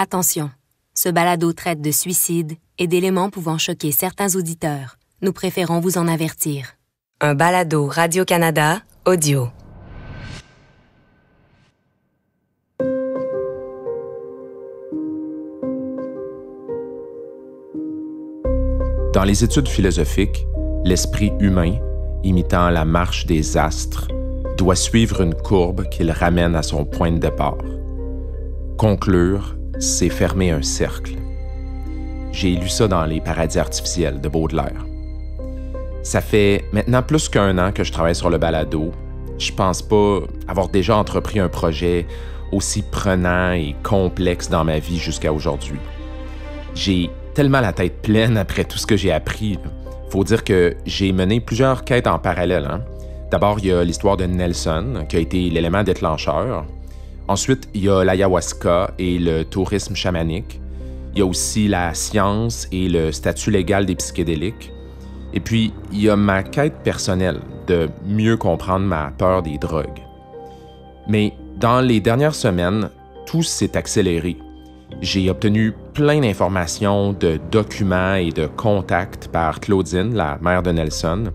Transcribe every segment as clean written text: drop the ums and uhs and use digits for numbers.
Attention, ce balado traite de suicide et d'éléments pouvant choquer certains auditeurs. Nous préférons vous en avertir. Un balado Radio-Canada audio. Dans les études philosophiques, l'esprit humain, imitant la marche des astres, doit suivre une courbe qui le ramène à son point de départ. Conclure, c'est fermer un cercle. J'ai lu ça dans Les paradis artificiels de Baudelaire. Ça fait maintenant plus qu'1 an que je travaille sur le balado. Je pense pas avoir déjà entrepris un projet aussi prenant et complexe dans ma vie jusqu'à aujourd'hui. J'ai tellement la tête pleine après tout ce que j'ai appris. Faut dire que j'ai mené plusieurs quêtes en parallèle. D'abord, il y a l'histoire de Nelson, qui a été l'élément déclencheur. Ensuite, il y a l'ayahuasca et le tourisme chamanique. Il y a aussi la science et le statut légal des psychédéliques. Et puis, il y a ma quête personnelle de mieux comprendre ma peur des drogues. Mais dans les dernières semaines, tout s'est accéléré. J'ai obtenu plein d'informations, de documents et de contacts par Claudine, la mère de Nelson.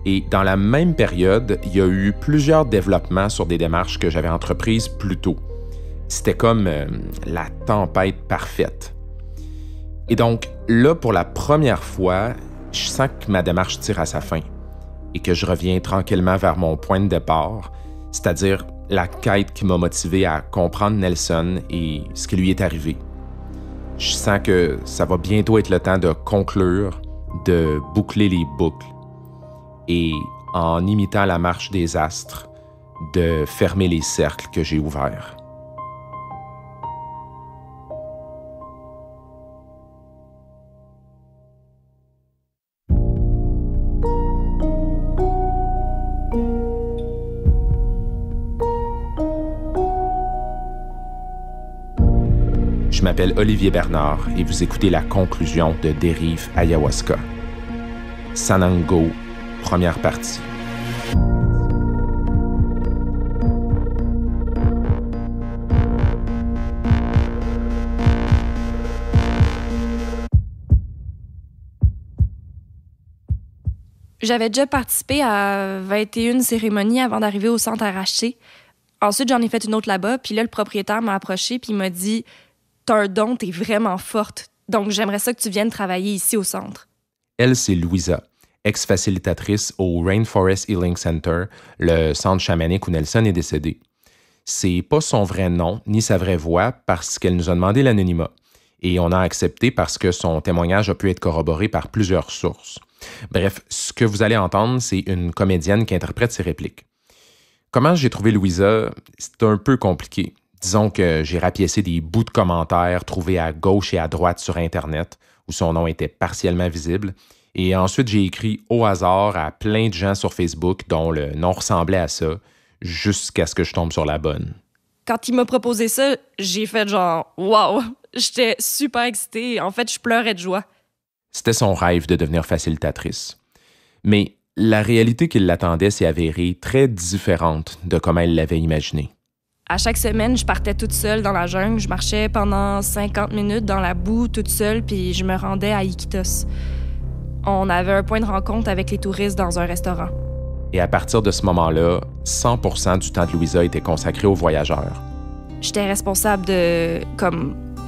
Et dans la même période, il y a eu plusieurs développements sur des démarches que j'avais entreprises plus tôt. C'était comme la tempête parfaite. Et donc, là, pour la première fois, je sens que ma démarche tire à sa fin et que je reviens tranquillement vers mon point de départ, c'est-à-dire la quête qui m'a motivé à comprendre Nelson et ce qui lui est arrivé. Je sens que ça va bientôt être le temps de conclure, de boucler les boucles et, en imitant la marche des astres, de fermer les cercles que j'ai ouverts. Je m'appelle Olivier Bernard et vous écoutez la conclusion de Dérive Ayahuasca. Sanango, première partie. J'avais déjà participé à 21 cérémonies avant d'arriver au centre RHC. Ensuite, j'en ai fait une autre là-bas, puis là, le propriétaire m'a approché puis il m'a dit « T'as un don, t'es vraiment forte, donc j'aimerais ça que tu viennes travailler ici au centre. » Elle, c'est Louisa, ex-facilitatrice au Rainforest Healing Center, le centre chamanique où Nelson est décédé. C'est pas son vrai nom ni sa vraie voix parce qu'elle nous a demandé l'anonymat. Et on a accepté parce que son témoignage a pu être corroboré par plusieurs sources. Bref, ce que vous allez entendre, c'est une comédienne qui interprète ses répliques. Comment j'ai trouvé Louisa? C'est un peu compliqué. Disons que j'ai rapiécé des bouts de commentaires trouvés à gauche et à droite sur Internet, où son nom était partiellement visible. Et ensuite, j'ai écrit au hasard à plein de gens sur Facebook dont le nom ressemblait à ça, jusqu'à ce que je tombe sur la bonne. Quand il m'a proposé ça, j'ai fait genre « Wow! » J'étais super excitée. En fait, je pleurais de joie. C'était son rêve de devenir facilitatrice. Mais la réalité qui l'attendait s'est avérée très différente de comment elle l'avait imaginé. À chaque semaine, je partais toute seule dans la jungle. Je marchais pendant 50 minutes dans la boue toute seule, puis je me rendais à Iquitos. On avait un point de rencontre avec les touristes dans un restaurant. Et à partir de ce moment-là, 100% du temps de Louisa était consacré aux voyageurs. J'étais responsable de,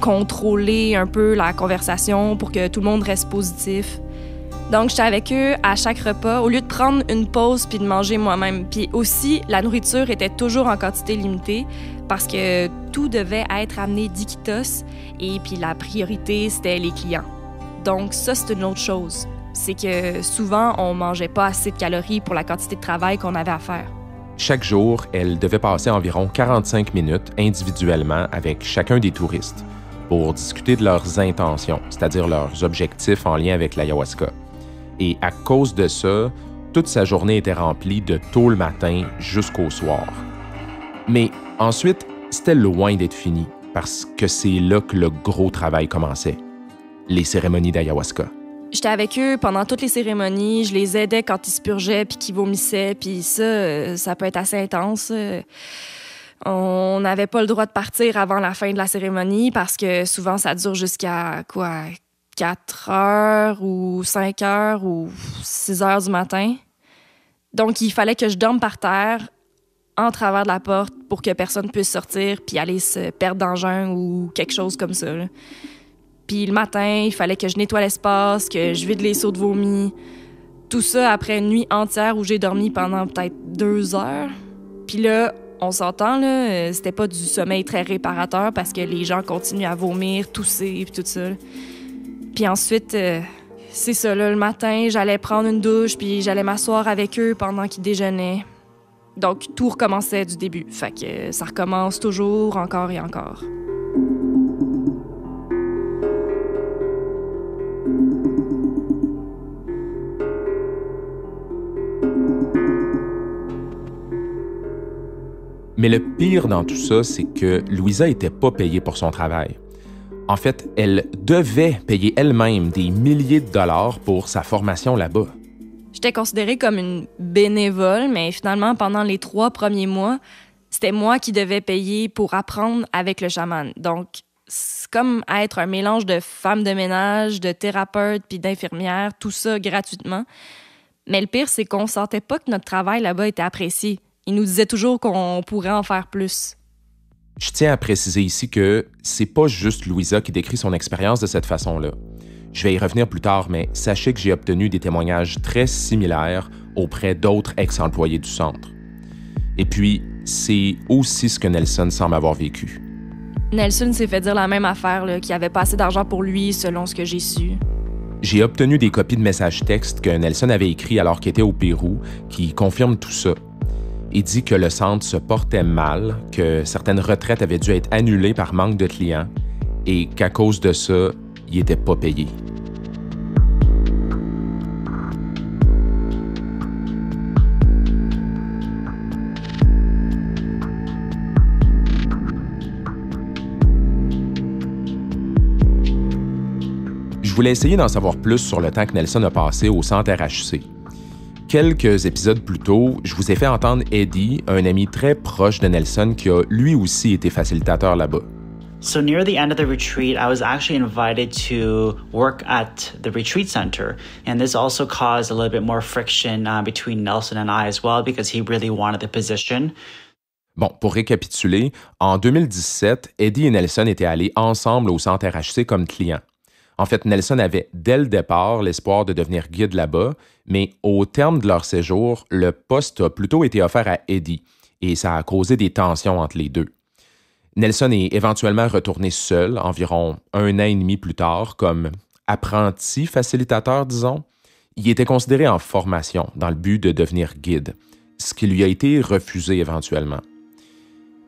contrôler un peu la conversation pour que tout le monde reste positif. Donc, j'étais avec eux à chaque repas, au lieu de prendre une pause puis de manger moi-même. Puis aussi, la nourriture était toujours en quantité limitée parce que tout devait être amené d'Iquitos et puis la priorité, c'était les clients. Donc ça, c'est une autre chose. C'est que souvent, on mangeait pas assez de calories pour la quantité de travail qu'on avait à faire. Chaque jour, elle devait passer environ 45 minutes individuellement avec chacun des touristes pour discuter de leurs intentions, c'est-à-dire leurs objectifs en lien avec l'ayahuasca. Et à cause de ça, toute sa journée était remplie de tôt le matin jusqu'au soir. Mais ensuite, c'était loin d'être fini, parce que c'est là que le gros travail commençait. Les cérémonies d'ayahuasca. J'étais avec eux pendant toutes les cérémonies, je les aidais quand ils se purgeaient puis qu'ils vomissaient, puis ça peut être assez intense. On n'avait pas le droit de partir avant la fin de la cérémonie parce que souvent, ça dure jusqu'à 4 heures ou 5 heures ou 6 heures du matin. Donc, il fallait que je dorme par terre en travers de la porte pour que personne puisse sortir puis aller se perdre dans le jungle ou quelque chose comme ça, là. Puis le matin, il fallait que je nettoie l'espace, que je vide les seaux de vomi. Tout ça après une nuit entière où j'ai dormi pendant peut-être 2 heures. Puis là, on s'entend, là, c'était pas du sommeil très réparateur parce que les gens continuent à vomir, tousser et tout ça. Puis ensuite, c'est ça, là, le matin, j'allais prendre une douche puis j'allais m'asseoir avec eux pendant qu'ils déjeunaient. Donc, tout recommençait du début. Fait que ça recommence toujours, encore et encore. Mais le pire dans tout ça, c'est que Louisa n'était pas payée pour son travail. En fait, elle devait payer elle-même des milliers de dollars pour sa formation là-bas. J'étais considérée comme une bénévole, mais finalement, pendant les 3 premiers mois, c'était moi qui devais payer pour apprendre avec le chaman. Donc, c'est comme être un mélange de femme de ménage, de thérapeute puis d'infirmière, tout ça gratuitement. Mais le pire, c'est qu'on sentait pas que notre travail là-bas était apprécié. Ils nous disaient toujours qu'on pourrait en faire plus. Je tiens à préciser ici que c'est pas juste Louisa qui décrit son expérience de cette façon-là. Je vais y revenir plus tard, mais sachez que j'ai obtenu des témoignages très similaires auprès d'autres ex-employés du centre. Et puis, c'est aussi ce que Nelson semble avoir vécu. Nelson s'est fait dire la même affaire, là, qu'il avait pas assez d'argent pour lui, selon ce que j'ai su. J'ai obtenu des copies de messages textes que Nelson avait écrits alors qu'il était au Pérou, qui confirment tout ça. Il dit que le centre se portait mal, que certaines retraites avaient dû être annulées par manque de clients et qu'à cause de ça, il n'était pas payé. Je voulais essayer d'en savoir plus sur le temps que Nelson a passé au centre RHC. Quelques épisodes plus tôt, je vous ai fait entendre Eddie, un ami très proche de Nelson qui a lui aussi été facilitateur là-bas. So near the end of the retreat, I was actually invited to work at the retreat center. And this also caused a little bit more friction between Nelson and I as well because he really wanted the position. Bon, pour récapituler, en 2017, Eddie et Nelson étaient allés ensemble au centre RHC comme clients. En fait, Nelson avait, dès le départ, l'espoir de devenir guide là-bas, mais au terme de leur séjour, le poste a plutôt été offert à Eddie, et ça a causé des tensions entre les deux. Nelson est éventuellement retourné seul, environ 1 an et demi plus tard, comme apprenti facilitateur, disons. Il était considéré en formation, dans le but de devenir guide, ce qui lui a été refusé éventuellement.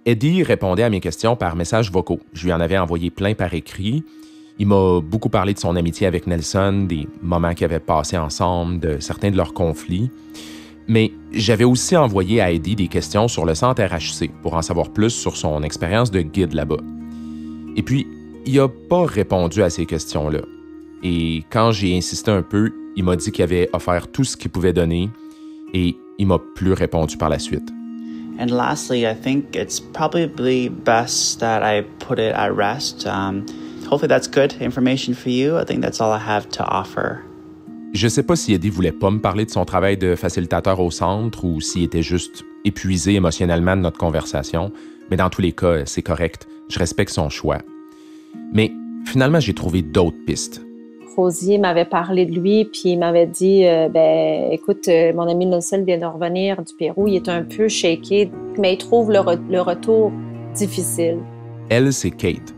Eddie répondait à mes questions par messages vocaux. Je lui en avais envoyé plein par écrit. Il m'a beaucoup parlé de son amitié avec Nelson, des moments qu'ils avaient passés ensemble, de certains de leurs conflits. Mais j'avais aussi envoyé à Eddie des questions sur le centre RHC pour en savoir plus sur son expérience de guide là-bas. Et puis, il n'a pas répondu à ces questions-là. Et quand j'ai insisté un peu, il m'a dit qu'il avait offert tout ce qu'il pouvait donner et il m'a plus répondu par la suite. And lastly, I think it's probably best that I put it at rest. Hopefully that's good information for you. I think that's all I have to offer. Je sais pas si Eddie voulait pas me parler de son travail de facilitateur au centre ou s'il était juste épuisé émotionnellement de notre conversation, mais dans tous les cas, c'est correct. Je respecte son choix. Mais finalement, j'ai trouvé d'autres pistes. Rosier m'avait parlé de lui, puis il m'avait dit écoute, mon ami Nelson vient de revenir du Pérou, il est un peu shaké, mais il trouve le retour difficile. Elle, c'est Kate.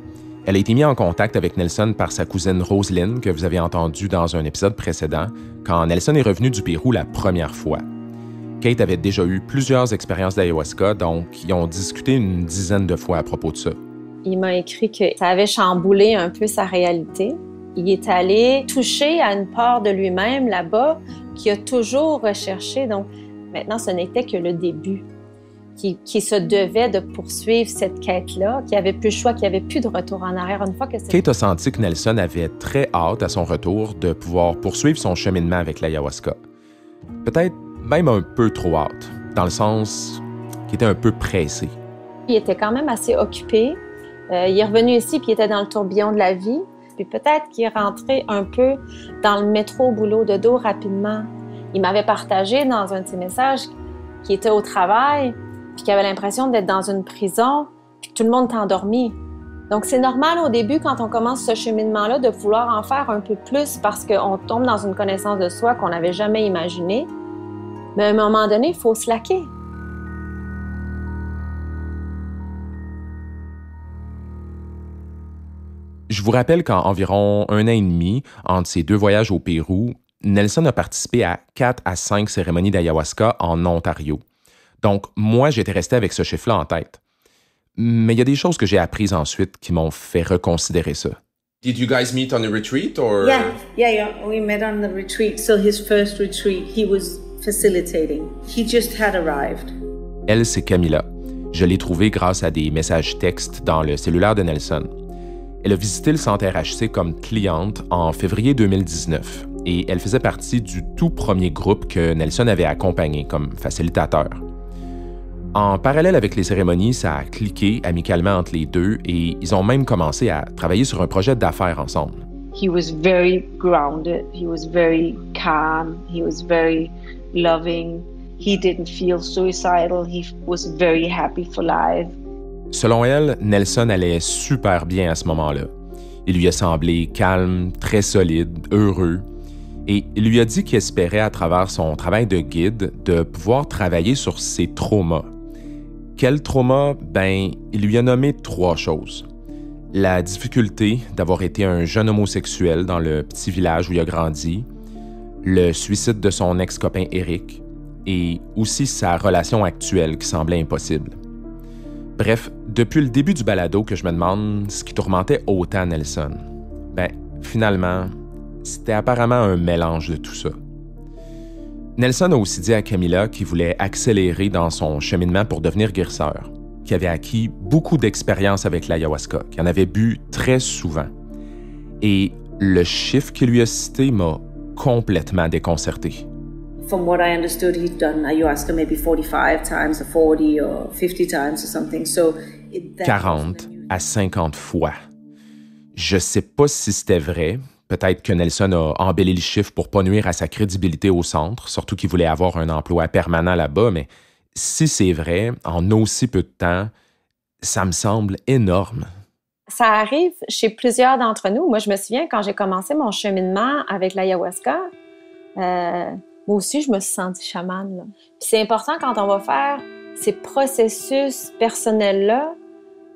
Elle a été mise en contact avec Nelson par sa cousine Roselyne, que vous avez entendue dans un épisode précédent, quand Nelson est revenu du Pérou la première fois. Kate avait déjà eu plusieurs expériences d'ayahuasca, donc ils ont discuté une dizaine de fois à propos de ça. Il m'a écrit que ça avait chamboulé un peu sa réalité. Il est allé toucher à une part de lui-même là-bas qu'il a toujours recherché. Donc maintenant, ce n'était que le début. Qui se devait de poursuivre cette quête-là, qui avait plus le choix, qui avait plus de retour en arrière. Une fois que Kate a senti que Nelson avait très hâte à son retour de pouvoir poursuivre son cheminement avec l'ayahuasca. Peut-être même un peu trop hâte, dans le sens qu'il était un peu pressé. Il était quand même assez occupé. Il est revenu ici, puis il était dans le tourbillon de la vie. Puis peut-être qu'il est rentré un peu dans le métro boulot de dos rapidement. Il m'avait partagé dans un de ses messages qu'il était au travail, puis qu'il avait l'impression d'être dans une prison, puis que tout le monde était endormi. Donc c'est normal au début, quand on commence ce cheminement-là, de vouloir en faire un peu plus parce qu'on tombe dans une connaissance de soi qu'on n'avait jamais imaginée. Mais à un moment donné, il faut se laquer. Je vous rappelle qu'en environ 1 an et demi, entre ses 2 voyages au Pérou, Nelson a participé à 4 à 5 cérémonies d'ayahuasca en Ontario. Donc, moi, j'étais resté avec ce chiffre-là en tête. Mais il y a des choses que j'ai apprises ensuite qui m'ont fait reconsidérer ça. Did you guys meet on a retreat or? Yeah. We met on the retreat. So his first retreat, he was facilitating. He just had arrived. Elle, c'est Camilla. Je l'ai trouvée grâce à des messages textes dans le cellulaire de Nelson. Elle a visité le centre RHC comme cliente en février 2019 et elle faisait partie du tout premier groupe que Nelson avait accompagné comme facilitateur. En parallèle avec les cérémonies, ça a cliqué amicalement entre les deux et ils ont même commencé à travailler sur un projet d'affaires ensemble. He was very grounded, he was very calm, he was very loving, he didn't feel suicidal, he was very happy for life. Selon elle, Nelson allait super bien à ce moment-là. Il lui a semblé calme, très solide, heureux, et il lui a dit qu'il espérait, à travers son travail de guide, de pouvoir travailler sur ses traumas. Quels traumas? Il lui a nommé 3 choses. La difficulté d'avoir été un jeune homosexuel dans le petit village où il a grandi, le suicide de son ex-copain Eric, et aussi sa relation actuelle qui semblait impossible. Bref, depuis le début du balado que je me demande ce qui tourmentait autant Nelson. Finalement, c'était apparemment un mélange de tout ça. Nelson a aussi dit à Camilla qu'il voulait accélérer dans son cheminement pour devenir guérisseur, qu'il avait acquis beaucoup d'expérience avec l'ayahuasca, qu'il en avait bu très souvent. Et le chiffre qu'il lui a cité m'a complètement déconcerté. From what I understood, he'd done ayahuasca maybe 45 times or 40 or 50 times or something. So 40 à 50 fois. Je sais pas si c'était vrai. Peut-être que Nelson a embelli le chiffre pour pas nuire à sa crédibilité au centre, surtout qu'il voulait avoir un emploi permanent là-bas, mais si c'est vrai, en aussi peu de temps, ça me semble énorme. Ça arrive chez plusieurs d'entre nous. Moi, je me souviens, quand j'ai commencé mon cheminement avec l'ayahuasca, moi aussi, je me suis sentie chamane, là. Puis c'est important quand on va faire ces processus personnels-là,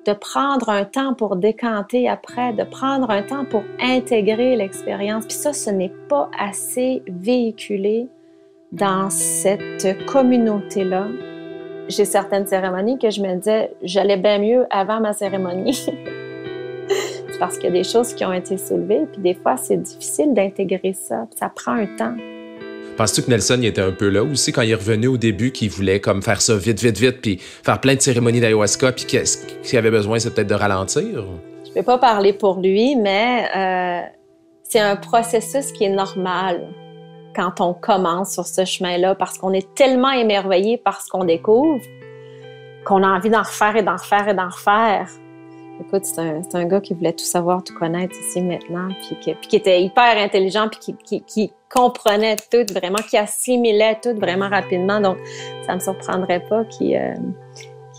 de prendre un temps pour décanter après, de prendre un temps pour intégrer l'expérience. Puis ça, ce n'est pas assez véhiculé dans cette communauté-là. J'ai certaines cérémonies que je me disais, j'allais bien mieux avant ma cérémonie. C'est parce qu'il y a des choses qui ont été soulevées, puis des fois, c'est difficile d'intégrer ça. Ça prend un temps. Penses-tu que Nelson il était un peu là aussi quand il est revenu au début, qu'il voulait comme faire ça vite, puis faire plein de cérémonies d'ayahuasca, puis qu'il avait besoin, c'est peut-être de ralentir? Je ne peux pas parler pour lui, mais c'est un processus qui est normal quand on commence sur ce chemin-là, parce qu'on est tellement émerveillé par ce qu'on découvre qu'on a envie d'en refaire et d'en refaire et d'en refaire. Écoute, c'est un gars qui voulait tout savoir, tout connaître ici maintenant, puis qui était hyper intelligent, puis qui comprenait tout vraiment, qui assimilait tout vraiment rapidement. Donc, ça ne me surprendrait pas qu'il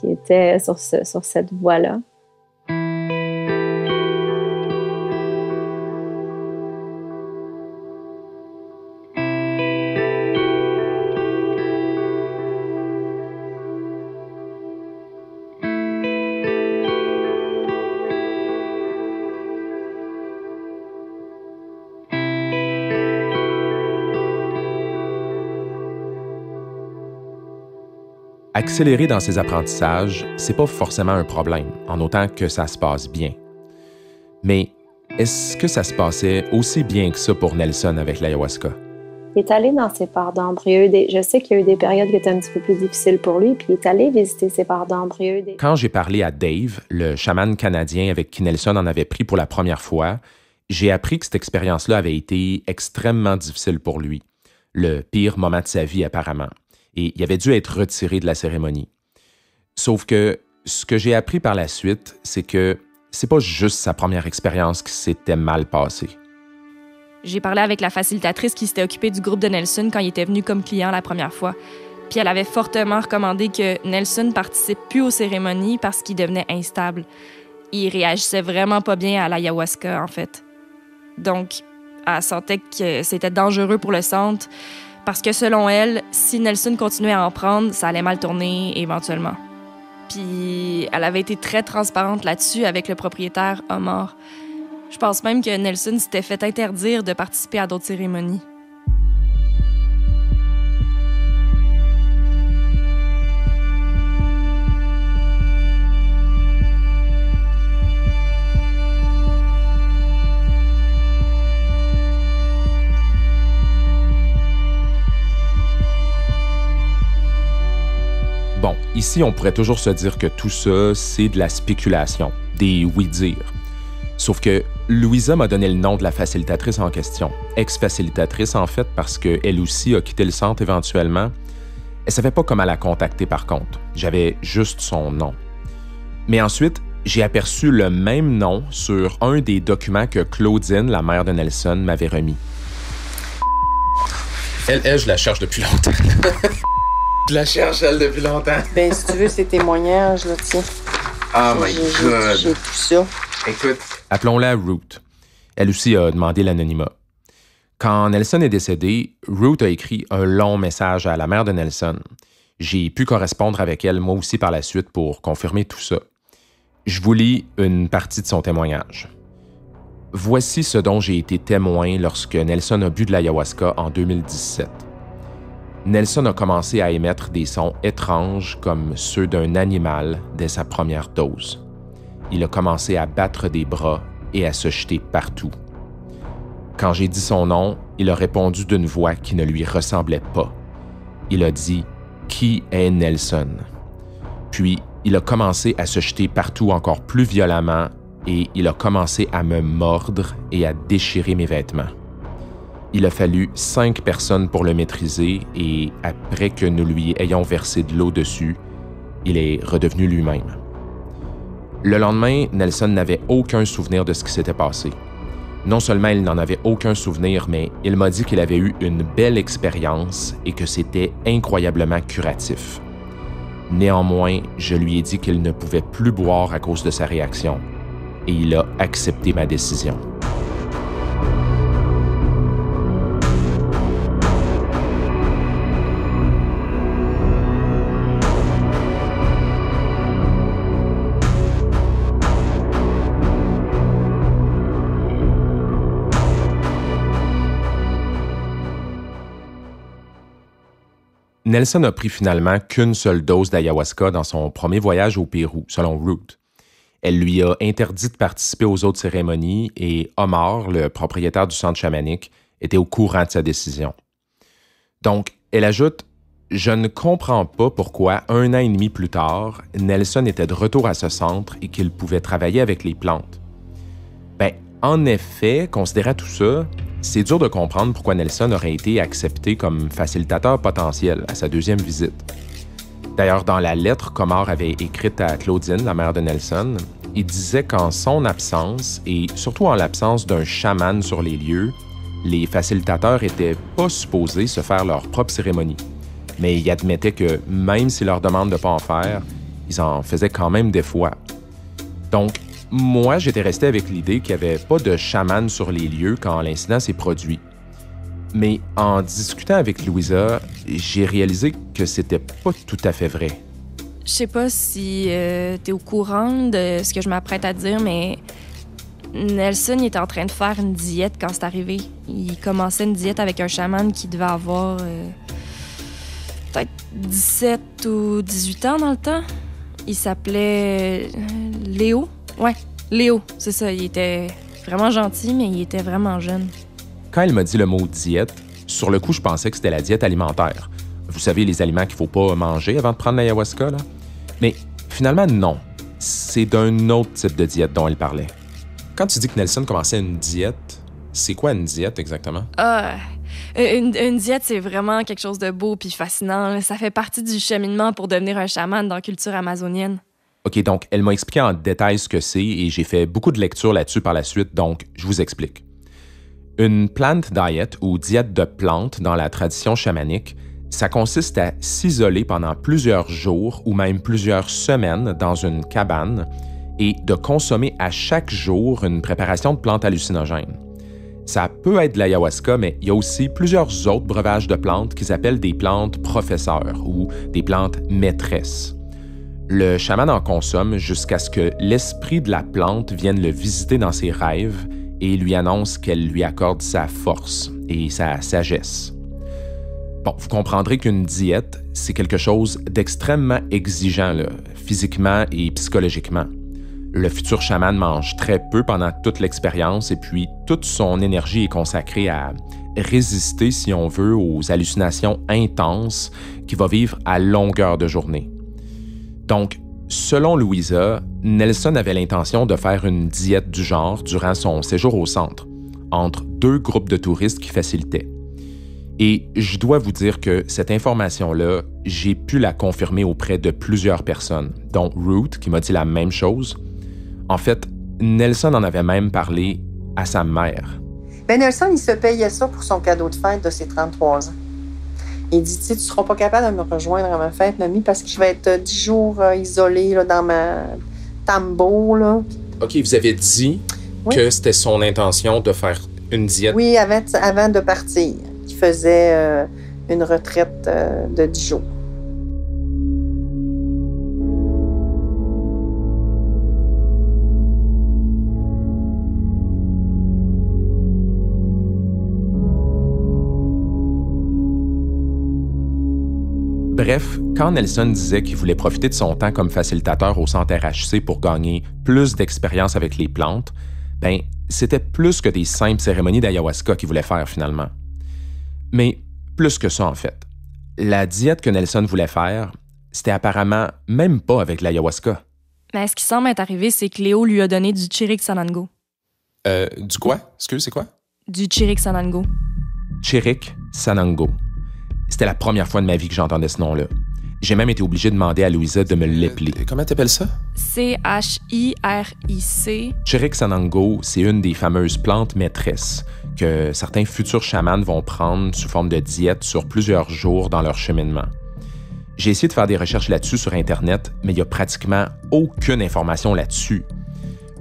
était sur cette voie-là. Accélérer dans ses apprentissages, c'est pas forcément un problème, en autant que ça se passe bien. Mais est-ce que ça se passait aussi bien que ça pour Nelson avec l'ayahuasca? Il est allé dans ses parts d'ombre. Je sais qu'il y a eu des périodes qui étaient un petit peu plus difficiles pour lui, puis il est allé visiter ses parts d'ombre. Quand j'ai parlé à Dave, le chaman canadien avec qui Nelson en avait pris pour la première fois, j'ai appris que cette expérience-là avait été extrêmement difficile pour lui. Le pire moment de sa vie, apparemment. Et il avait dû être retiré de la cérémonie. Sauf que Ce que j'ai appris par la suite, c'est que c'est pas juste sa première expérience qui s'était mal passée. J'ai parlé avec la facilitatrice qui s'était occupée du groupe de Nelson quand il était venu comme client la première fois. Puis elle avait fortement recommandé que Nelson participe plus aux cérémonies parce qu'il devenait instable. Il réagissait vraiment pas bien à l'ayahuasca, en fait. Donc, elle sentait que c'était dangereux pour le centre parce que, selon elle, si Nelson continuait à en prendre, ça allait mal tourner éventuellement. Puis elle avait été très transparente là-dessus avec le propriétaire Omar. Je pense même que Nelson s'était fait interdire de participer à d'autres cérémonies. Bon, ici, on pourrait toujours se dire que tout ça, c'est de la spéculation, des oui-dire. Sauf que Louisa m'a donné le nom de la facilitatrice en question, ex-facilitatrice en fait, parce qu'elle aussi a quitté le centre éventuellement. Elle savait pas comment la contacter par contre. J'avais juste son nom. Mais ensuite, j'ai aperçu le même nom sur un des documents que Claudine, la mère de Nelson, m'avait remis. Elle, je la cherche depuis longtemps. Je la cherche, elle, depuis longtemps. Ben, si tu veux ces témoignages, là, tiens. Oh my God! J'ai tout ça. Écoute, appelons-la Ruth. Elle aussi a demandé l'anonymat. Quand Nelson est décédé, Ruth a écrit un long message à la mère de Nelson. J'ai pu correspondre avec elle, moi aussi, par la suite, pour confirmer tout ça. Je vous lis une partie de son témoignage. « Voici ce dont j'ai été témoin lorsque Nelson a bu de l'ayahuasca en 2017. Nelson a commencé à émettre des sons étranges comme ceux d'un animal dès sa première dose. Il a commencé à battre des bras et à se jeter partout. Quand j'ai dit son nom, il a répondu d'une voix qui ne lui ressemblait pas. Il a dit « Qui est Nelson ?» Puis, il a commencé à se jeter partout encore plus violemment et il a commencé à me mordre et à déchirer mes vêtements. Il a fallu 5 personnes pour le maîtriser et après que nous lui ayons versé de l'eau dessus, il est redevenu lui-même. Le lendemain, Nelson n'avait aucun souvenir de ce qui s'était passé. Non seulement il n'en avait aucun souvenir, mais il m'a dit qu'il avait eu une belle expérience et que c'était incroyablement curatif. Néanmoins, je lui ai dit qu'il ne pouvait plus boire à cause de sa réaction et il a accepté ma décision. Nelson n'a pris finalement qu'une seule dose d'ayahuasca dans son premier voyage au Pérou, selon Ruth. Elle lui a interdit de participer aux autres cérémonies et Omar, le propriétaire du centre chamanique, était au courant de sa décision. Donc, elle ajoute « Je ne comprends pas pourquoi, 1 an et demi plus tard, Nelson était de retour à ce centre et qu'il pouvait travailler avec les plantes. » Ben, en effet, considérant tout ça, c'est dur de comprendre pourquoi Nelson aurait été accepté comme facilitateur potentiel à sa deuxième visite. D'ailleurs, dans la lettre qu'Omar avait écrite à Claudine, la mère de Nelson, il disait qu'en son absence, et surtout en l'absence d'un chaman sur les lieux, les facilitateurs n'étaient pas supposés se faire leur propre cérémonie. Mais il admettait que même s'ils leur demandent de ne pas en faire, ils en faisaient quand même des fois. Donc, moi, j'étais resté avec l'idée qu'il n'y avait pas de chaman sur les lieux quand l'incident s'est produit. Mais en discutant avec Louisa, j'ai réalisé que c'était pas tout à fait vrai. Je sais pas si t'es au courant de ce que je m'apprête à dire, mais Nelson il était en train de faire une diète quand c'est arrivé. Il commençait une diète avec un chaman qui devait avoir peut-être 17 ou 18 ans dans le temps. Il s'appelait Léo. Ouais, Léo, c'est ça. Il était vraiment gentil, mais il était vraiment jeune. Quand elle m'a dit le mot diète, sur le coup, je pensais que c'était la diète alimentaire. Vous savez, les aliments qu'il ne faut pas manger avant de prendre l'ayahuasca, là? Mais finalement, non. C'est d'un autre type de diète dont elle parlait. Quand tu dis que Nelson commençait une diète, c'est quoi une diète exactement? Une diète, c'est vraiment quelque chose de beau puis fascinant. Ça fait partie du cheminement pour devenir un chaman dans la culture amazonienne. OK, donc elle m'a expliqué en détail ce que c'est et j'ai fait beaucoup de lectures là-dessus par la suite, donc je vous explique. Une plant diet ou diète de plantes dans la tradition chamanique, ça consiste à s'isoler pendant plusieurs jours ou même plusieurs semaines dans une cabane et de consommer à chaque jour une préparation de plantes hallucinogènes. Ça peut être de l'ayahuasca, mais il y a aussi plusieurs autres breuvages de plantes qu'ils appellent des plantes professeurs ou des plantes maîtresses. Le chaman en consomme jusqu'à ce que l'esprit de la plante vienne le visiter dans ses rêves et lui annonce qu'elle lui accorde sa force et sa sagesse. Bon, vous comprendrez qu'une diète, c'est quelque chose d'extrêmement exigeant, là, physiquement et psychologiquement. Le futur chaman mange très peu pendant toute l'expérience et puis toute son énergie est consacrée à résister, si on veut, aux hallucinations intenses qu'il va vivre à longueur de journée. Donc, selon Louisa, Nelson avait l'intention de faire une diète du genre durant son séjour au centre, entre deux groupes de touristes qui facilitaient. Et je dois vous dire que cette information-là, j'ai pu la confirmer auprès de plusieurs personnes, dont Ruth, qui m'a dit la même chose. En fait, Nelson en avait même parlé à sa mère. Ben Nelson, il se payait ça pour son cadeau de fête de ses 33 ans. Il dit, tu sais, tu seras pas capable de me rejoindre à ma fête, mamie, parce que je vais être 10 jours isolée là, dans ma tambo. Là. OK, vous avez dit que c'était son intention de faire une diète? Oui, avant de partir. Il faisait une retraite de 10 jours. Bref, quand Nelson disait qu'il voulait profiter de son temps comme facilitateur au centre RHC pour gagner plus d'expérience avec les plantes, ben, c'était plus que des simples cérémonies d'ayahuasca qu'il voulait faire finalement. Mais plus que ça, en fait. La diète que Nelson voulait faire, c'était apparemment même pas avec l'ayahuasca. Mais ce qui semble être arrivé, c'est que Léo lui a donné du Chiricsanango. Du quoi? Excuse, c'est quoi? Du Chiricsanango. Chiricsanango. C'était la première fois de ma vie que j'entendais ce nom-là. J'ai même été obligé de demander à Louisa de me l'épeler. Comment t'appelles ça? Chiric. Chiricsanango, c'est une des fameuses plantes maîtresses que certains futurs chamans vont prendre sous forme de diète sur plusieurs jours dans leur cheminement. J'ai essayé de faire des recherches là-dessus sur Internet, mais il n'y a pratiquement aucune information là-dessus.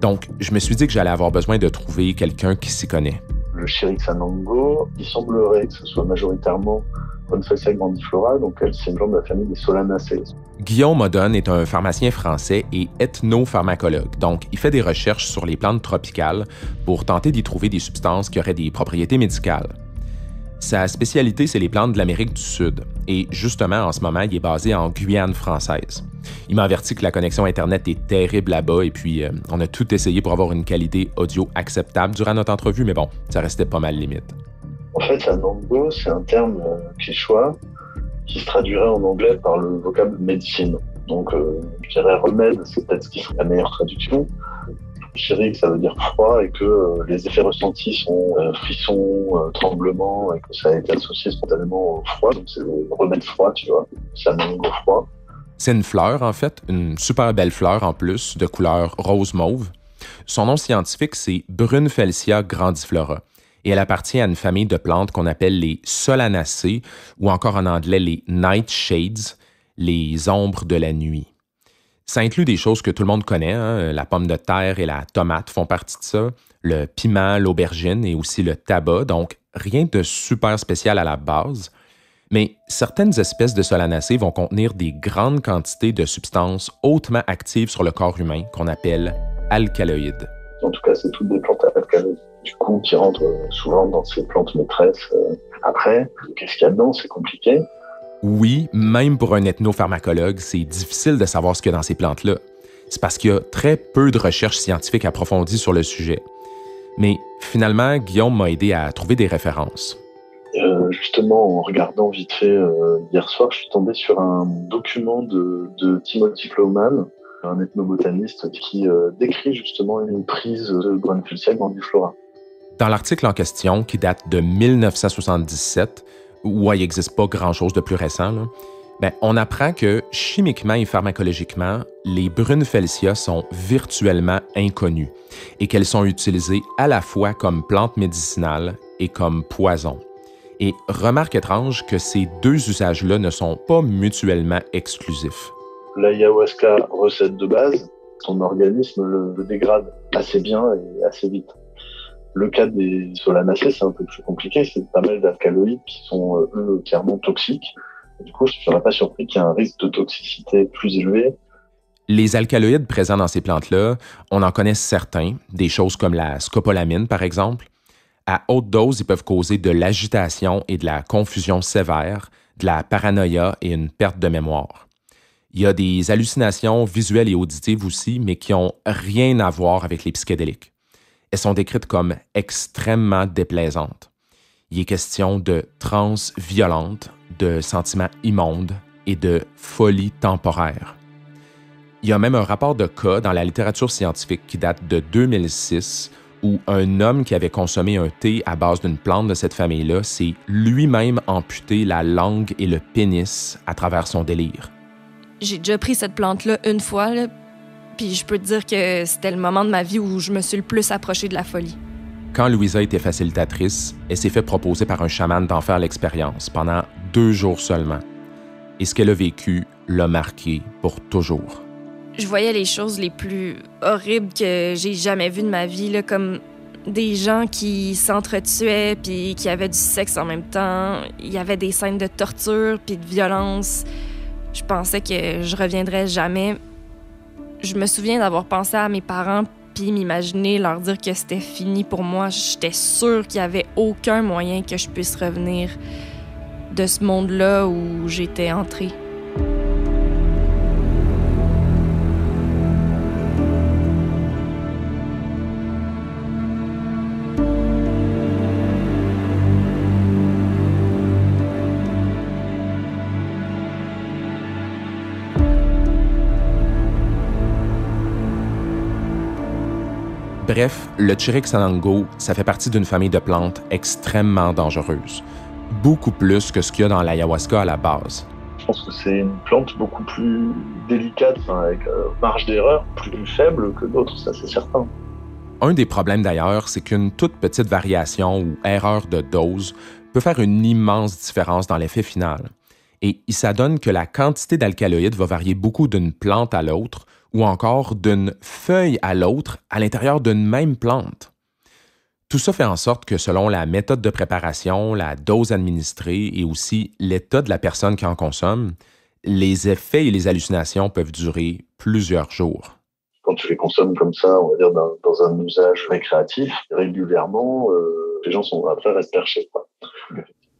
Donc, je me suis dit que j'allais avoir besoin de trouver quelqu'un qui s'y connaît. Le Chiricsanango, il semblerait que ce soit majoritairement Confertia grandiflora, donc c'est une plante de la famille des Solanaceae. Guillaume Modone est un pharmacien français et ethnopharmacologue, donc il fait des recherches sur les plantes tropicales pour tenter d'y trouver des substances qui auraient des propriétés médicales. Sa spécialité, c'est les plantes de l'Amérique du Sud, et justement, en ce moment, il est basé en Guyane française. Il m'a averti que la connexion Internet est terrible là-bas, et puis on a tout essayé pour avoir une qualité audio acceptable durant notre entrevue, mais bon, ça restait pas mal limite. En fait, Sanango, c'est un terme quichua qui se traduirait en anglais par le vocable médecine. Donc, je dirais remède, c'est peut-être ce qui serait la meilleure traduction. Chiric, ça veut dire froid et que les effets ressentis sont frissons, tremblements et que ça a été associé spontanément au froid. Donc, c'est le remède froid, tu vois. Sanango froid. C'est une fleur, en fait, une super belle fleur en plus, de couleur rose-mauve. Son nom scientifique, c'est Brunfelsia grandiflora. Et elle appartient à une famille de plantes qu'on appelle les Solanaceae, ou encore en anglais les Nightshades, les ombres de la nuit. Ça inclut des choses que tout le monde connaît, hein? La pomme de terre et la tomate font partie de ça, le piment, l'aubergine et aussi le tabac, donc rien de super spécial à la base. Mais certaines espèces de Solanaceae vont contenir des grandes quantités de substances hautement actives sur le corps humain qu'on appelle alcaloïdes. En tout cas, c'est toutes des plantes alcaloïdes. Du coup, qui rentrent souvent dans ces plantes maîtresses. Après, qu'est-ce qu'il y a dedans? C'est compliqué. Oui, même pour un ethnopharmacologue, c'est difficile de savoir ce qu'il y a dans ces plantes-là. C'est parce qu'il y a très peu de recherches scientifiques approfondies sur le sujet. Mais finalement, Guillaume m'a aidé à trouver des références. Justement, en regardant vite fait hier soir, je suis tombé sur un document de Timothy Plowman, un ethnobotaniste qui décrit justement une prise de Brunfelsia grandiflora. Dans l'article en question, qui date de 1977, où il n'existe pas grand-chose de plus récent, là, On apprend que chimiquement et pharmacologiquement, les brunfelsia sont virtuellement inconnues et qu'elles sont utilisées à la fois comme plantes médicinales et comme poison. Et remarque étrange que ces deux usages-là ne sont pas mutuellement exclusifs. L'ayahuasca recette de base, ton organisme le dégrade assez bien et assez vite. Le cas des solanacées, c'est un peu plus compliqué, c'est pas mal d'alcaloïdes qui sont, eux, clairement toxiques. Du coup, je ne serais pas surpris qu'il y ait un risque de toxicité plus élevé. Les alcaloïdes présents dans ces plantes-là, on en connaît certains, des choses comme la scopolamine, par exemple. À haute dose, ils peuvent causer de l'agitation et de la confusion sévère, de la paranoïa et une perte de mémoire. Il y a des hallucinations visuelles et auditives aussi, mais qui n'ont rien à voir avec les psychédéliques. Elles sont décrites comme extrêmement déplaisantes. Il est question de transes violentes, de sentiments immondes et de folie temporaire. Il y a même un rapport de cas dans la littérature scientifique qui date de 2006 où un homme qui avait consommé un thé à base d'une plante de cette famille-là s'est lui-même amputé la langue et le pénis à travers son délire. J'ai déjà pris cette plante-là une fois, là, puis je peux te dire que c'était le moment de ma vie où je me suis le plus approchée de la folie. Quand Louisa était facilitatrice, elle s'est fait proposer par un chaman d'en faire l'expérience pendant 2 jours seulement. Et ce qu'elle a vécu l'a marqué pour toujours. Je voyais les choses les plus horribles que j'ai jamais vues de ma vie, là, comme des gens qui s'entretuaient puis qui avaient du sexe en même temps. Il y avait des scènes de torture puis de violence. Je pensais que je reviendrais jamais. Je me souviens d'avoir pensé à mes parents puis m'imaginer leur dire que c'était fini pour moi. J'étais sûre qu'il n'y avait aucun moyen que je puisse revenir de ce monde-là où j'étais entrée. Bref, le Chiricsanango, ça fait partie d'une famille de plantes extrêmement dangereuses. Beaucoup plus que ce qu'il y a dans l'ayahuasca à la base. Je pense que c'est une plante beaucoup plus délicate, avec marge d'erreur plus faible que d'autres, ça c'est certain. Un des problèmes d'ailleurs, c'est qu'une toute petite variation ou erreur de dose peut faire une immense différence dans l'effet final. Et il s'adonne que la quantité d'alcaloïdes va varier beaucoup d'une plante à l'autre, ou encore d'une feuille à l'autre à l'intérieur d'une même plante. Tout ça fait en sorte que selon la méthode de préparation, la dose administrée et aussi l'état de la personne qui en consomme, les effets et les hallucinations peuvent durer plusieurs jours. Quand tu les consommes comme ça, on va dire dans un usage récréatif, régulièrement, les gens restent perchés.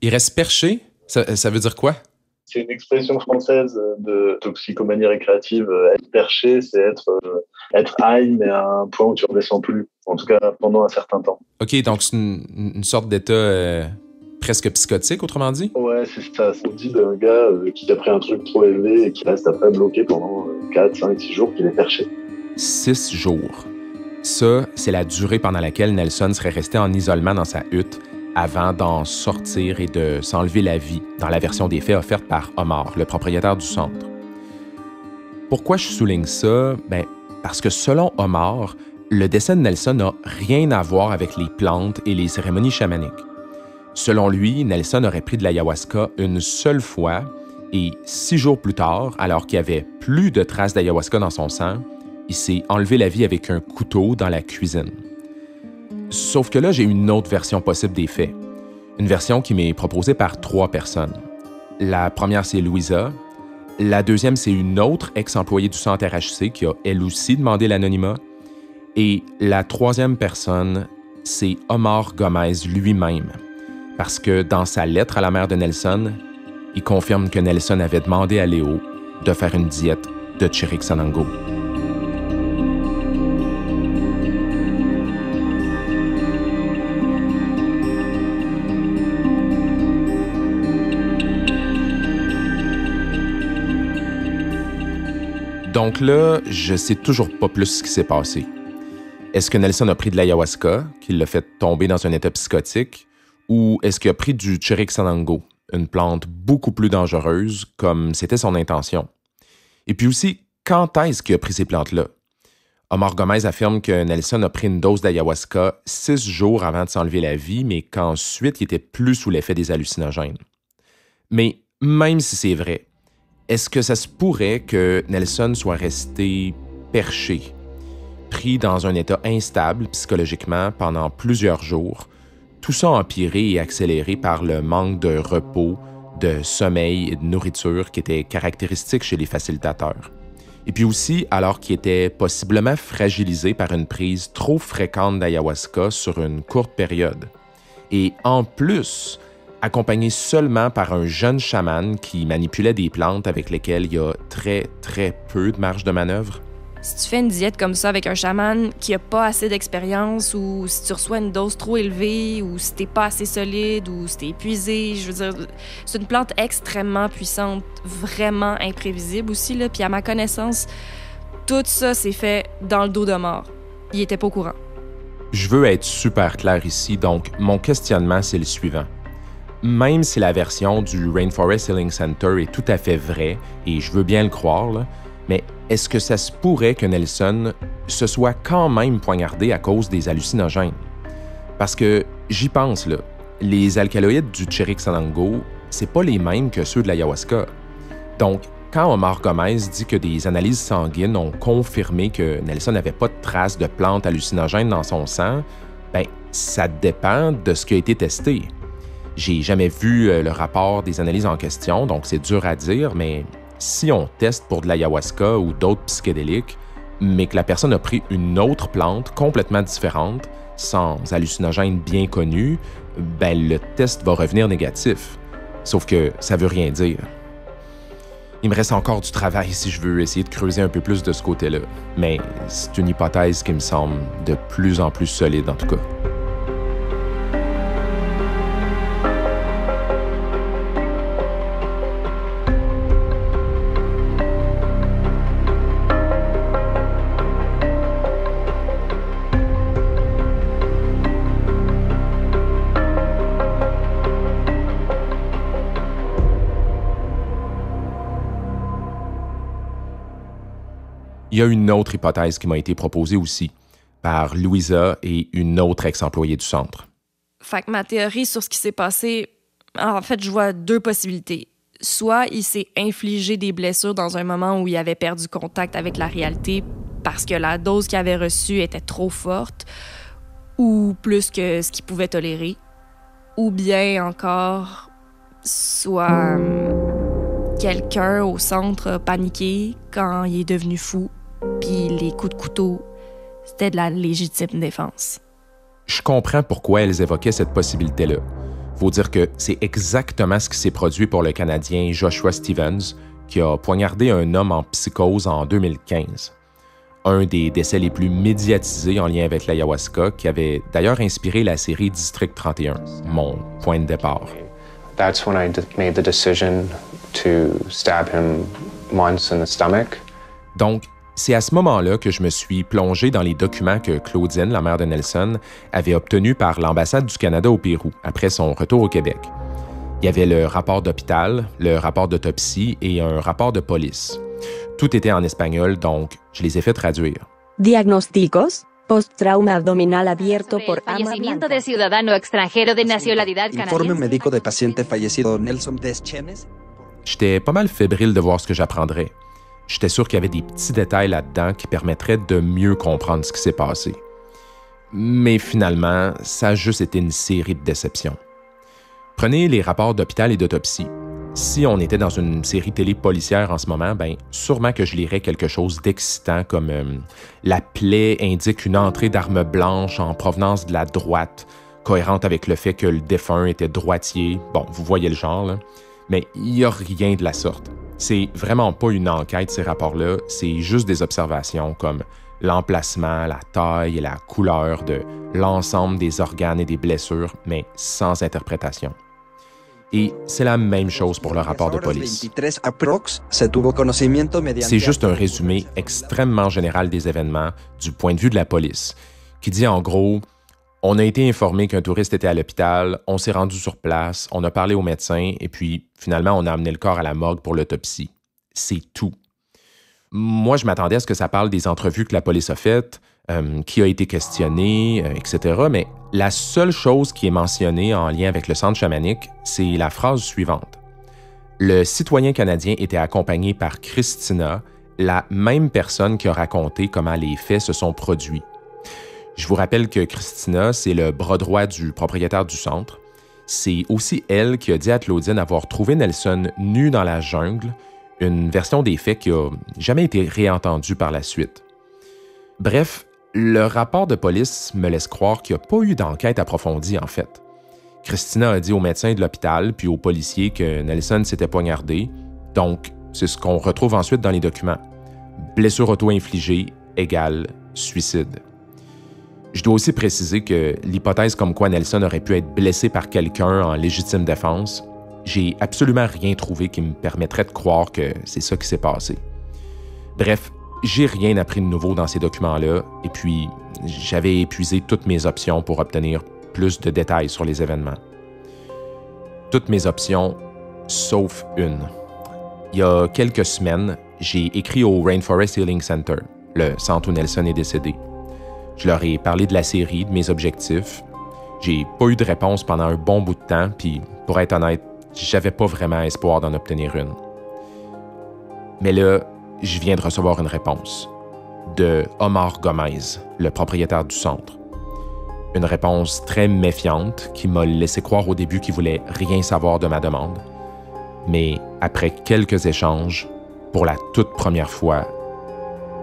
Ils restent perchés? Ça veut dire quoi? C'est une expression française de toxicomanie récréative. Être perché, c'est être high, mais à un point où tu ne redescends plus. En tout cas, pendant un certain temps. OK, donc c'est une sorte d'état presque psychotique, autrement dit? Ouais, c'est ça. On dit d'un gars qui a pris un truc trop élevé et qui reste après bloqué pendant 4, 5, 6 jours qu'il est perché. 6 jours. Ça, c'est la durée pendant laquelle Nelson serait resté en isolement dans sa hutte avant d'en sortir et de s'enlever la vie, dans la version des faits offerte par Omar, le propriétaire du centre. Pourquoi je souligne ça? Parce que selon Omar, le décès de Nelson n'a rien à voir avec les plantes et les cérémonies chamaniques. Selon lui, Nelson aurait pris de l'ayahuasca une seule fois et 6 jours plus tard, alors qu'il n'y avait plus de traces d'ayahuasca dans son sang, il s'est enlevé la vie avec un couteau dans la cuisine. Sauf que là, j'ai une autre version possible des faits. Une version qui m'est proposée par 3 personnes. La première, c'est Louisa. La deuxième, c'est une autre ex-employée du centre RHC qui a elle aussi demandé l'anonymat. Et la troisième personne, c'est Omar Gomez lui-même. Parce que dans sa lettre à la mère de Nelson, il confirme que Nelson avait demandé à Léo de faire une diète de Chiricsanango. Donc là, je sais toujours pas plus ce qui s'est passé. Est-ce que Nelson a pris de l'ayahuasca, qui l'a fait tomber dans un état psychotique, ou est-ce qu'il a pris du Chiricsanango, une plante beaucoup plus dangereuse, comme c'était son intention? Et puis aussi, quand est-ce qu'il a pris ces plantes-là? Omar Gomez affirme que Nelson a pris une dose d'ayahuasca 6 jours avant de s'enlever la vie, mais qu'ensuite, il était plus sous l'effet des hallucinogènes. Mais même si c'est vrai, est-ce que ça se pourrait que Nelson soit resté perché, pris dans un état instable psychologiquement pendant plusieurs jours, tout ça empiré et accéléré par le manque de repos, de sommeil et de nourriture qui était caractéristique chez les facilitateurs? Et puis aussi, alors qu'il était possiblement fragilisé par une prise trop fréquente d'ayahuasca sur une courte période. Et en plus, accompagné seulement par un jeune chaman qui manipulait des plantes avec lesquelles il y a très, très peu de marge de manœuvre. Si tu fais une diète comme ça avec un chaman qui n'a pas assez d'expérience, ou si tu reçois une dose trop élevée, ou si t'es pas assez solide, ou si t'es épuisé, je veux dire, c'est une plante extrêmement puissante, vraiment imprévisible aussi, là. Puis à ma connaissance, tout ça s'est fait dans le dos de mort. Il était pas au courant. Je veux être super clair ici, donc mon questionnement, c'est le suivant. Même si la version du Rainforest Healing Center est tout à fait vraie, et je veux bien le croire, là, mais est-ce que ça se pourrait que Nelson se soit quand même poignardé à cause des hallucinogènes? Parce que j'y pense, là, les alcaloïdes du Chirixalango, c'est pas les mêmes que ceux de l'ayahuasca. Donc, quand Omar Gomez dit que des analyses sanguines ont confirmé que Nelson n'avait pas de traces de plantes hallucinogènes dans son sang, ben, ça dépend de ce qui a été testé. J'ai jamais vu le rapport des analyses en question, donc c'est dur à dire, mais si on teste pour de l'ayahuasca ou d'autres psychédéliques, mais que la personne a pris une autre plante complètement différente, sans hallucinogène bien connu, ben le test va revenir négatif. Sauf que ça veut rien dire. Il me reste encore du travail si je veux essayer de creuser un peu plus de ce côté-là, mais c'est une hypothèse qui me semble de plus en plus solide en tout cas. Il y a une autre hypothèse qui m'a été proposée aussi, par Louisa et une autre ex-employée du centre. Fait que ma théorie sur ce qui s'est passé, en fait, je vois 2 possibilités. Soit il s'est infligé des blessures dans un moment où il avait perdu contact avec la réalité parce que la dose qu'il avait reçue était trop forte, ou plus que ce qu'il pouvait tolérer. Ou bien encore, soit quelqu'un au centre a paniqué quand il est devenu fou, puis les coups de couteau, c'était de la légitime défense. Je comprends pourquoi elles évoquaient cette possibilité-là. Faut dire que c'est exactement ce qui s'est produit pour le Canadien Joshua Stevens, qui a poignardé un homme en psychose en 2015. Un des décès les plus médiatisés en lien avec l'ayahuasca, qui avait d'ailleurs inspiré la série District 31, mon point de départ. That's when I made the decision to stab him once in the stomach. Donc, c'est à ce moment-là que je me suis plongé dans les documents que Claudine, la mère de Nelson, avait obtenus par l'ambassade du Canada au Pérou après son retour au Québec. Il y avait le rapport d'hôpital, le rapport d'autopsie et un rapport de police. Tout était en espagnol, donc je les ai fait traduire. Diagnosticos, post-trauma abdominal abierto por fallecimiento de ciudadano extranjero de nacionalidad canadiense. Informe médico de paciente fallecido Nelson Deschenes. J'étais pas mal fébrile de voir ce que j'apprendrais. J'étais sûr qu'il y avait des petits détails là-dedans qui permettraient de mieux comprendre ce qui s'est passé. Mais finalement, ça a juste été une série de déceptions. Prenez les rapports d'hôpital et d'autopsie. Si on était dans une série télé policière en ce moment, ben sûrement que je lirais quelque chose d'excitant comme la plaie indique une entrée d'arme blanche en provenance de la droite, cohérente avec le fait que le défunt était droitier. Bon, vous voyez le genre, là. Mais il n'y a rien de la sorte. C'est vraiment pas une enquête, ces rapports-là, c'est juste des observations comme l'emplacement, la taille et la couleur de l'ensemble des organes et des blessures, mais sans interprétation. Et c'est la même chose pour le rapport de police. C'est juste un résumé extrêmement général des événements du point de vue de la police, qui dit en gros On a été informé qu'un touriste était à l'hôpital, on s'est rendu sur place, on a parlé au médecin et puis finalement on a amené le corps à la morgue pour l'autopsie. C'est tout. Moi, je m'attendais à ce que ça parle des entrevues que la police a faites, qui a été questionné, etc. Mais la seule chose qui est mentionnée en lien avec le centre chamanique, c'est la phrase suivante. Le citoyen canadien était accompagné par Christina, la même personne qui a raconté comment les faits se sont produits. Je vous rappelle que Christina, c'est le bras droit du propriétaire du centre. C'est aussi elle qui a dit à Claudine avoir trouvé Nelson nu dans la jungle, une version des faits qui n'a jamais été réentendue par la suite. Bref, le rapport de police me laisse croire qu'il n'y a pas eu d'enquête approfondie, en fait. Christina a dit au médecin de l'hôpital puis aux policiers que Nelson s'était poignardé, donc c'est ce qu'on retrouve ensuite dans les documents. Blessure auto-infligée égale suicide. Je dois aussi préciser que l'hypothèse comme quoi Nelson aurait pu être blessé par quelqu'un en légitime défense, j'ai absolument rien trouvé qui me permettrait de croire que c'est ça qui s'est passé. Bref, j'ai rien appris de nouveau dans ces documents-là, et puis j'avais épuisé toutes mes options pour obtenir plus de détails sur les événements. Toutes mes options, sauf une. Il y a quelques semaines, j'ai écrit au Rainforest Healing Center, le centre où Nelson est décédé. Je leur ai parlé de la série, de mes objectifs. J'ai pas eu de réponse pendant un bon bout de temps, puis pour être honnête, j'avais pas vraiment espoir d'en obtenir une. Mais là, je viens de recevoir une réponse de Omar Gomez, le propriétaire du centre. Une réponse très méfiante qui m'a laissé croire au début qu'il voulait rien savoir de ma demande. Mais après quelques échanges, pour la toute première fois,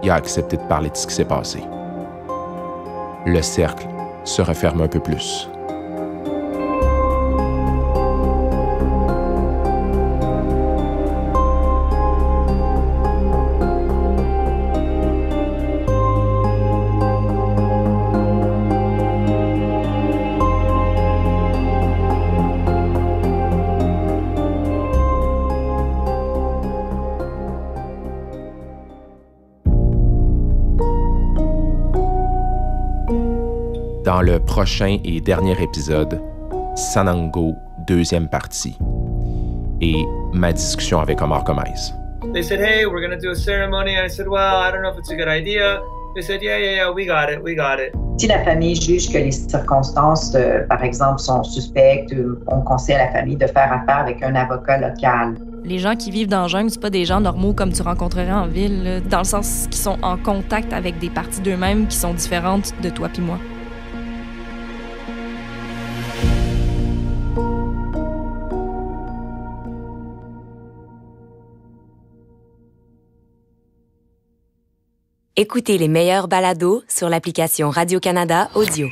il a accepté de parler de ce qui s'est passé. Le cercle se referme un peu plus. Dans le prochain et dernier épisode, Sanango, deuxième partie, et ma discussion avec Omar Gomez. They said, hey, we're going to do a ceremony. I said, well, I don't know if it's a good idea. They said, yeah, we got it. Si la famille juge que les circonstances, par exemple, sont suspectes, on conseille à la famille de faire affaire avec un avocat local. Les gens qui vivent dans la jungle, c'est pas des gens normaux comme tu rencontrerais en ville, là, dans le sens qu'ils sont en contact avec des parties d'eux-mêmes qui sont différentes de toi puis moi. Écoutez les meilleurs balados sur l'application Radio-Canada Audio.